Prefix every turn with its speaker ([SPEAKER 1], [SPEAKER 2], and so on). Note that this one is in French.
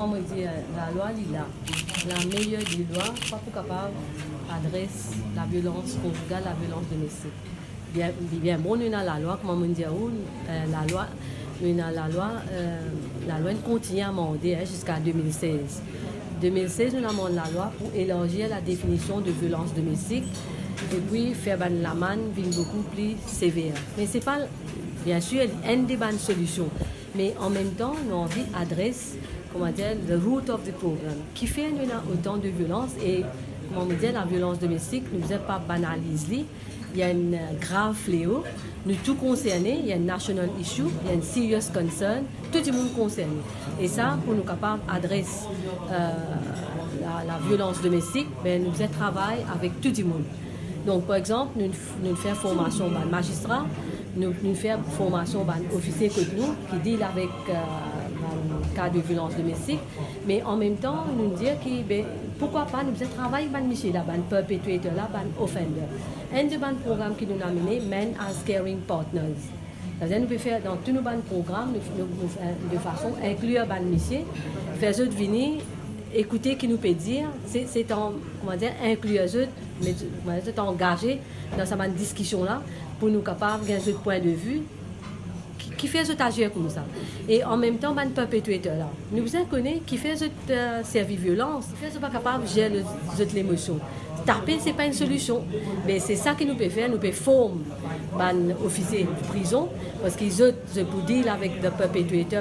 [SPEAKER 1] On me dit la loi là, la meilleure des lois, pas pour capable adresse la violence conjugale, la violence domestique. Bien bon, on a la loi, comme on dit, la loi, la loi continue à demander jusqu'à 2016. 2016, nous avons la loi pour élargir la définition de violence domestique et puis faire la manne beaucoup plus sévère. Mais c'est pas, bien sûr, une des bonnes solutions. Mais en même temps, nous avons envie d'adresser, comment dire, the root of the problem, qui fait nous a autant de violence et, comment on dit, la violence domestique, nous ne sommes pas banalisée. Il y a un grave fléau, nous tous concernés, il y a un national issue, il y a un serious concern, tout le monde concerné. Et ça, pour nous capables d'adresser la violence domestique, ben, nous travaillons avec tout le monde. Donc, par exemple, nous faisons formation de magistrats, nous faisons formation d'officiers comme nous qui deal avec le cas de violence domestique, mais en même temps, nous disons que ben, pourquoi pas nous travailler avec Michel, avec perpetrator, avec offender. Un des programmes qui nous a mené, Men as Caring Partners. Nous pouvons faire dans tous nos programmes de façon à inclure Michel, faire eux venir écouter ce qu'il nous peut dire, c'est inclure eux, mais engagé dans cette discussion-là pour nous capables de gagner un point de vue qui fait agir comme ça. Et en même temps, le perpétrateur là, nous vous connaissons qui fait servir violence, qui fait pas capable de gérer l'émotion. Taper, ce n'est pas une solution. Mais c'est ça que nous pouvons faire. Nous pouvons former les officiers de prison parce qu'ils ont pour deal avec le perpétrateur.